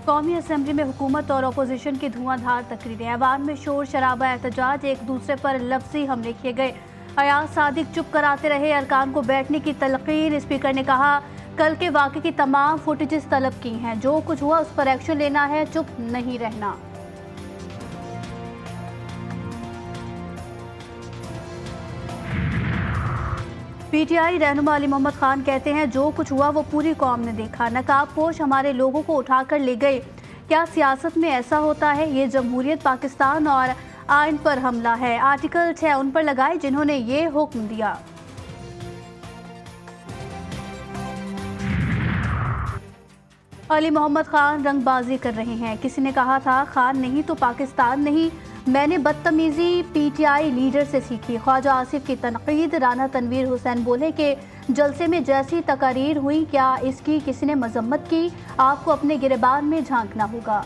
कौमी असम्बली में हुकूमत और अपोजिशन की धुआंधार तकरीरें, ऐवान में शोर शराबा, एहतजाज, एक दूसरे पर लफ्जी हमले किए गए। अयाज सादिक चुप कराते रहे, अरकान को बैठने की तलकीन। स्पीकर ने कहा कल के वाक़े की तमाम फुटेजेस तलब की हैं, जो कुछ हुआ उस पर एक्शन लेना है, चुप नहीं रहना। पीटीआई रहनुमा अली मोहम्मद खान कहते हैं जो कुछ हुआ वो पूरी कौम ने देखा, नकाब पोश हमारे लोगों को उठाकर ले गए। क्या सियासत में ऐसा होता है? ये जमहूरियत पाकिस्तान और आइन पर हमला है। आर्टिकल 6 उन पर लगाए जिन्होंने ये हुक्म दिया। अली मोहम्मद खान रंगबाजी कर रहे हैं। किसी ने कहा था खान नहीं तो पाकिस्तान नहीं। मैंने बदतमीजी पीटीआई लीडर से सीखी। ख्वाजा आसिफ की तनकीद। राना तनवीर हुसैन बोले कि जलसे में जैसी तकारीर हुई, क्या इसकी किसी ने मजम्मत की? आपको अपने गिरबान में झांकना होगा।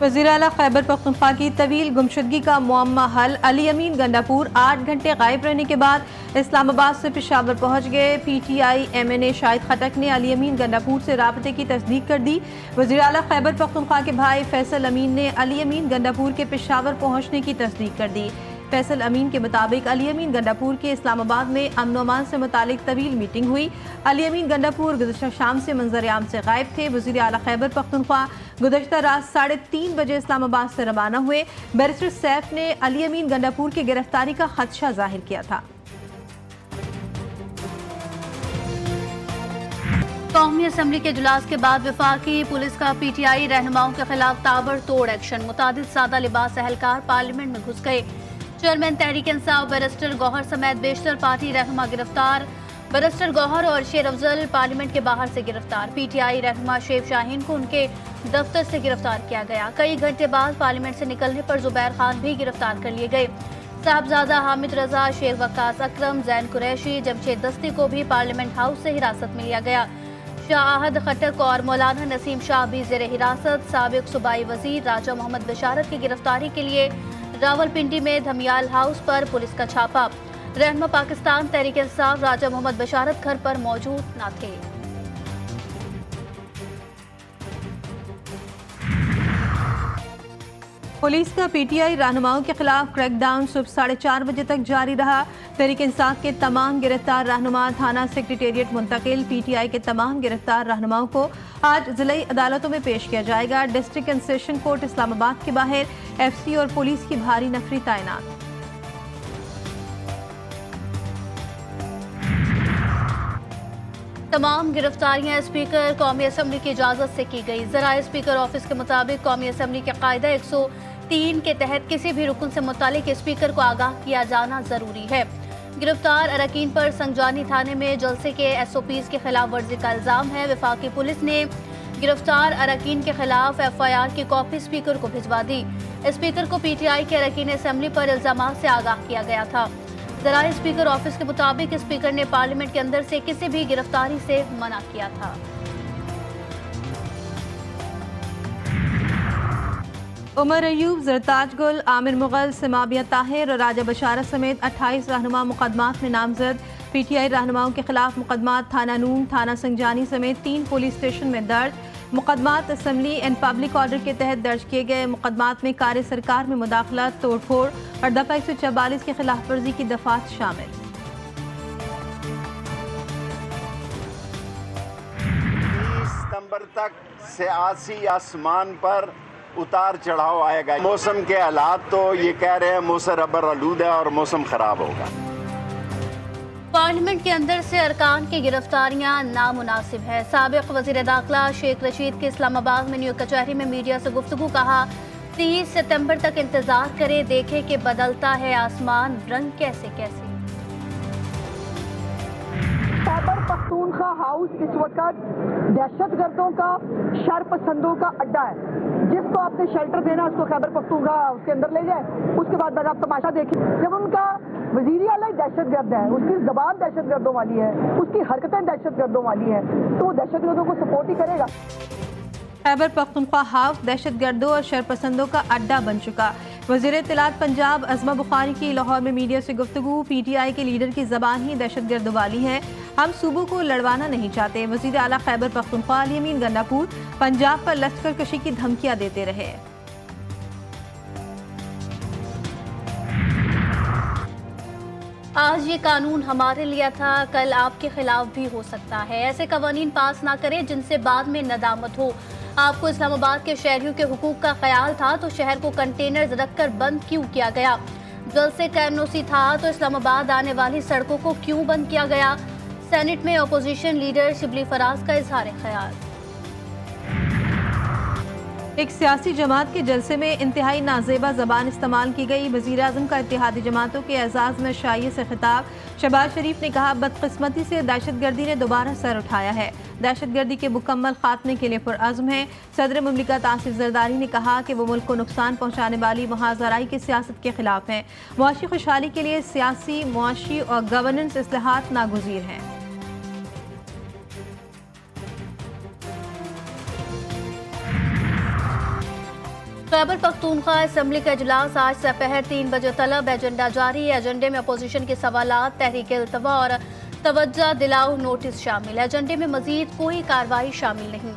वज़ीर आला खैबर पख्तूनख्वा की तवील गुमशुदगी का मुअम्मा हल। अली अमीन गंडापुर 8 घंटे गायब रहने के बाद इस्लामाबाद से पेशावर पहुंच गए। पीटीआई एमएनए शाहिद खटक ने अली अमीन गंडापुर से राबते की तस्दीक कर दी। वज़ीर आला खैबर पख्तूनख्वा के भाई फैसल अमीन ने अली अमीन गंडापुर के पेशावर पहुंचने की तस्दीक कर दी। फैसल अमीन के मुताबिक अली अमीन गंडापुर के इस्लामाबाद में अमन अमान से मुतालिक तवील मीटिंग हुई। अली अमीन गंडापुर गुज़श्ता शाम से मंजर आम से गायब थे। वज़ीर आला खैबर पख्तूनख्वा गुज़श्ता रात 3:30 बजे इस्लामाबाद से रवाना हुए। बैरिस्टर सैफ ने अली अमीन गंडापुर की गिरफ्तारी का खदशा जाहिर किया था। कौमी असम्बली के इजलास के बाद वफाकी पुलिस का पीटीआई रहनुमाओं के खिलाफ ताबड़तोड़ एक्शन। मुतादिद सादा लिबास एहलकार पार्लियामेंट में घुस गए। चेयरमैन तहरीक इंसाफ बैरिस्टर गौहर समेत बेशतर पार्टी रहनुमा गिरफ्तार। बैरिस्टर गौहर और शेर अफजल पार्लियामेंट के बाहर से गिरफ्तार। पीटीआई रहनुमा शेख शाहीन को उनके दफ्तर से गिरफ्तार किया गया। कई घंटे बाद पार्लियामेंट से निकलने पर जुबैर खान भी गिरफ्तार कर लिए गए। साहबजादा हामिद रजा, शेख वक्कास अकरम, जैन कुरैशी, जमशेद दस्ती को भी पार्लियामेंट हाउस से हिरासत में लिया गया। शाह अहद खटक और मौलाना नसीम शाह भी जेर हिरासत। साबिक सूबाई वजीर राजा मोहम्मद बशारत की गिरफ्तारी के लिए रावलपिंडी में धमियाल हाउस पर पुलिस का छापा। रहनुमा पाकिस्तान तहरीक इंसाफ राजा मोहम्मद बशारत घर पर मौजूद न थे। पुलिस का पीटीआई रहनुमाओं के खिलाफ क्रैकडाउन सुबह 4:30 बजे तक जारी रहा। तहरीक इंसाफ के तमाम गिरफ्तार रहनुमा थाना सेक्रेटेरिएट मुंतकिल। पीटीआई के तमाम गिरफ्तार रहनुमाओं को आज जिलाई अदालतों में पेश किया जाएगा। District and session court Islamabad के बाहर एफसी और पुलिस की भारी नफरी तैनात। तमाम गिरफ्तारियां स्पीकर कौमी असम्बली की इजाजत से की गई। ज़राए स्पीकर ऑफिस के मुताबिक कौमी असम्बली के कायदा 103 के तहत किसी भी रुकन से मुतालिक स्पीकर को आगाह किया जाना जरूरी है। गिरफ्तार अरकान पर संजानी थाने में जलसे के SOPs के खिलाफ वर्जी का इल्जाम है। वफाकी पुलिस ने गिरफ्तार अरकान के खिलाफ FIR की कॉपी स्पीकर को भिजवा दी। स्पीकर को पीटीआई के अरकान असम्बली पर इल्जामात से आगाह किया गया था। ज़राए स्पीकर ऑफिस के मुताबिक स्पीकर ने पार्लियामेंट के अंदर से किसी भी गिरफ्तारी से मना किया था। उमर अयूब, ज़रताज गुल, आमिर मुगल, सिमाबिया ताहिर और राजा बशारत समेत 28 रहनुमा मुकदमात में नामजद। पीटीआई रहनुमाओं के खिलाफ मुकदमात थाना नून, थाना संजानी समेत 3 पुलिस स्टेशन में दर्ज। मुकदमात असम्बली एंड पब्लिक ऑर्डर के तहत दर्ज किए गए। मुकदमात में कार्य सरकार में मुदाखलत, तोड़फोड़ और दफा 144 की खिलाफ वर्जी की दफात शामिल। 30 सितंबर तक सियासी आसमान पर उतार चढ़ाव आएगा। मौसम के हालात तो ये कह रहे हैं मौसम रबर आलूद है और मौसम खराब होगा। पार्लियामेंट के अंदर से अरकान की गिरफ्तारियां नामुनासिब है। साबिक वजीर दाखिला शेख रशीद के इस्लामाबाद में न्यू कचहरी में मीडिया से गुफ्तगू। कहा 30 सितंबर तक इंतजार करे, देखे कि बदलता है आसमान रंग कैसे कैसे। खैबर पख्तूनख्वा हाउस इस वक्त दहशतगर्दों का, शरपसंदों का अड्डा है। जिसको आपने शेल्टर देना उसको खैबर पख्तूनख्वा उसके अंदर ले जाए। उसके बाद आप तमाशा देखिए, जब उनका वजीर आला दहशतगर्द है, उसकी जबान दहशतगर्दों वाली है, उसकी हरकतें दहशतगर्दों वाली है, तो वो दहशतगर्दों को सपोर्ट ही करेगा। खैबर पख्तूनख्वा हाउस दहशतगर्दों और शरपसंदों का अड्डा बन चुका। वज़ीर इत्तलात पंजाब अज़मा बुखारी की लाहौर में मीडिया से गुफ्तगू। पीटीआई के लीडर की ज़बान ही दहशतगर्द वाली है। हम सूबों को लड़वाना नहीं चाहते। वज़ीर आला खैबर पख्तूनख्वा अली अमीन गंडापुर पंजाब पर लश्कर कशी की धमकियां देते रहे। आज ये कानून हमारे लिए था, कल आपके खिलाफ भी हो सकता है। ऐसे कवानीन पास ना करें जिनसे बाद में नदामत हो। आपको इस्लामाबाद के शहरियों के हुकूक का ख्याल था तो शहर को कंटेनर्स रखकर बंद क्यों किया गया? जल्द से कैनोसी था तो इस्लामाबाद आने वाली सड़कों को क्यों बंद किया गया? सेनेट में अपोजिशन लीडर शिबली फराज का इजहार ख्याल। एक सियासी जमात के जलसे में इंतहाई नाजेबा जबान इस्तेमाल की गई। वज़ीर आज़म का इत्तेहादी जमातों के एजाज़ में शाइए से खिताब। शहबाज शरीफ ने कहा, बदकिस्मती से दहशतगर्दी ने दोबारा सर उठाया है। दहशतगर्दी के मुकम्मल खात्मे के लिए पुरअज़्म है। सदर मुमलिकत आसिफ जरदारी ने कहा कि वो मुल्क को नुकसान पहुँचाने वाली मुहाज़राई की सियासत के खिलाफ हैं। मुआशी खुशहाली के लिए सियासी, मुआशी और गवर्नेंस इस्लाहात नागुज़ीर हैं। खैबर पख्तूनख्वा असेंबली का इजलास आज दोपहर 3 बजे तलब। एजेंडा जारी है। एजेंडे में अपोजिशन के सवालात, तहरीक इल्तवा और तवज्जो दिलाओ नोटिस शामिल है। एजेंडे में मजीद कोई कार्रवाई शामिल नहीं।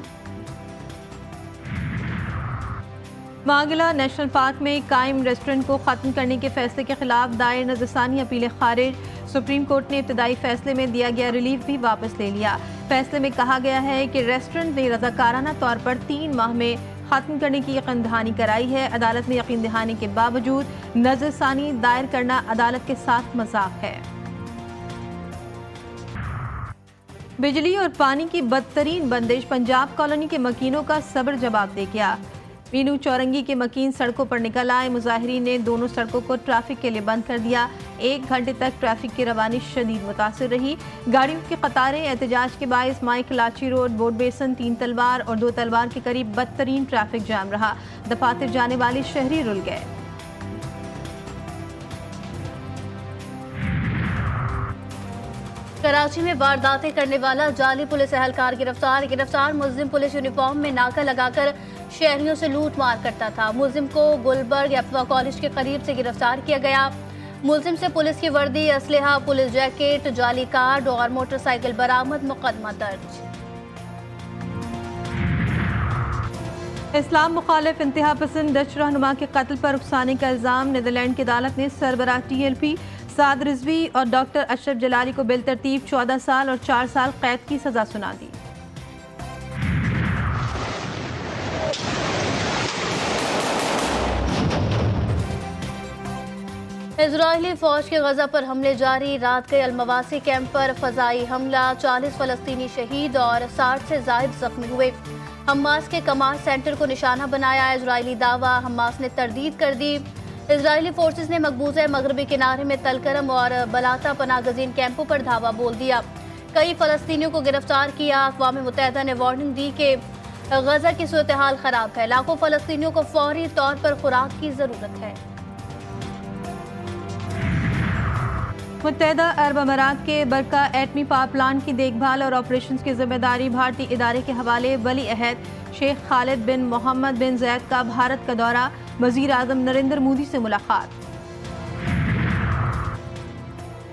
मांगला नेशनल पार्क में कायम रेस्टोरेंट को खत्म करने के फैसले के खिलाफ दायर नजरसानी अपीलें खारिज। सुप्रीम कोर्ट ने इब्तदाई फैसले में दिया गया रिलीफ भी वापस ले लिया। फैसले में कहा गया है कि रेस्टोरेंट ने रजाकाराना तौर पर 3 माह में खत्म करने की यकीन दहानी कराई है। अदालत में यकीन दहानी के बावजूद नजरसानी दायर करना अदालत के साथ मजाक है। बिजली और पानी की बदतरीन बंदिश पंजाब कॉलोनी के मकीनों का सब्र जवाब दे गया। मीनू चौरंगी के मकीन सड़कों पर निकल आए। मुजाहिरीन ने दोनों सड़कों को ट्रैफिक के लिए बंद कर दिया। 1 घंटे तक ट्रैफिक की रवानी शदीद मुतासिर रही। गाड़ियों की कतारें एहतजाज के बायस माइक लाची रोड, बोर्ड बेसन, 3 तलवार और 2 तलवार के करीब बदतरीन ट्रैफिक जाम रहा। दफातर जाने वाले शहरी रुल गए। कराची में वारदातें करने वाला जाली पुलिस एहलकार गिरफ्तार। मुल्जिम पुलिस यूनिफॉर्म में नाका लगाकर शहरियों से लूट मार करता था। मुल्जिम को गुलबर्ग अफवा कॉलेज के करीब से गिरफ्तार किया गया। मुल्जिम से पुलिस की वर्दी, असलहा, पुलिस जैकेट, जाली कार्ड और मोटरसाइकिल बरामद। मुकदमा दर्ज। इस्लाम मुखालिफ इंतहा पसंद डच रहनुमा के कत्ल पर उकसाने का इल्जाम। नीदरलैंड की अदालत ने सरबराह TLP साद रिजवी और डॉक्टर अशरफ जलाली को बिलतरतीब 14 साल और 4 साल कैद की सजा सुना दी। इजरायली फौज के गजा पर हमले जारी। रात के अलमवासी कैंप पर फजाई हमला। 40 फलस्तीनी शहीद और 60 से जायद जख्मी हुए। हमास के कमांड सेंटर को निशाना बनाया। इजरायली दावा, हमास ने तरदीद कर दी। इजरायली फोर्सेस ने मकबूजा मगरबी किनारे में तलकरम और बलाता पनागजीन कैंपों पर धावा बोल दिया। कई फलस्तीनियों को गिरफ्तार किया। अक़वाम मुत्तहिदा ने वार्निंग दी कि गजा की सूरत हाल खराब है। लाखों फलस्तीनियों को फौरी तौर पर खुराक की जरूरत है। मुत्तहिदा अरब अमारात के बरका एटमी पावर प्लांट की देखभाल और ऑपरेशंस की जिम्मेदारी भारतीय इदारे के हवाले। वली अहद शेख खालिद बिन मोहम्मद बिन जैद का भारत का दौरा। वजीर आजम नरेंद्र मोदी से मुलाकात।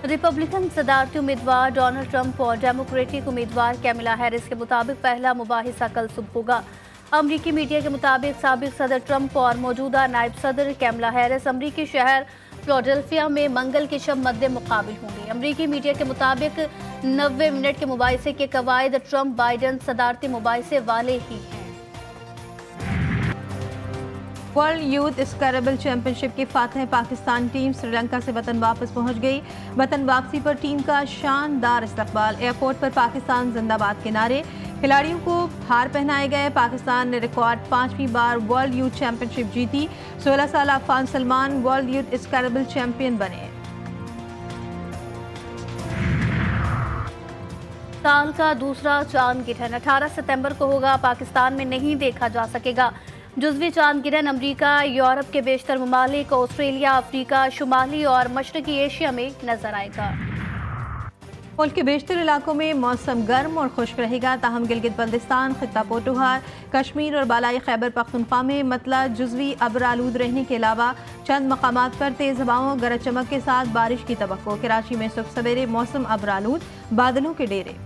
रिपब्लिकन सदारती उम्मीदवार डोनाल्ड ट्रंप और डेमोक्रेटिक उम्मीदवार कैमिला हैरिस के मुताबिक पहला मुबाहिसा कल सुबह होगा। अमरीकी मीडिया के मुताबिक साबिक सदर ट्रंप और मौजूदा नायब सदर कैमिला हैरिस अमरीकी शहर फिलाडेल्फिया में मंगल की शब मद्दे मुकाबिल होंगे। अमरीकी मीडिया के मुताबिक 90 मिनट के मुबाहिसे के कवायद ट्रंप बाइडन सदारती मुबाहिसे वाले ही हैं। वर्ल्ड यूथ स्क्रैबल चैंपियनशिप की फातह पाकिस्तान टीम श्रीलंका से वतन वापस पहुंच गई। वतन वापसी पर टीम का शानदार इस्तकबाल। एयरपोर्ट पर पाकिस्तान जिंदाबाद के नारे। खिलाड़ियों को हार पहनाए गए। पाकिस्तान ने रिकॉर्ड 5वीं बार वर्ल्ड यूथ चैंपियनशिप जीती। 16 साल Afan Salman world youth scrabble champion बने। साल का दूसरा चांद गिरहन 18 सितंबर को होगा। पाकिस्तान में नहीं देखा जा सकेगा। जुज़वी चांद गिरहन अमरीका, यूरोप के बेशतर ममालिक, ऑस्ट्रेलिया, अफ्रीका, शुमाली और मशरकी एशिया में नजर आएगा। मुल्क के बेशतर इलाकों में मौसम गर्म और खुश्क रहेगा, ताहम गिलगित बल्दिस्तान, खित्ता पोटोहार, कश्मीर और बालाई खैबर पख्तूनख्वा में मतला जुज़वी अब्र आलूद रहने के अलावा चंद मकामात पर तेज हवाओं गरज चमक के साथ बारिश की तवक्को। कराची में सुबह सवेरे मौसम अब्र आलूद, बादलों के डेरे।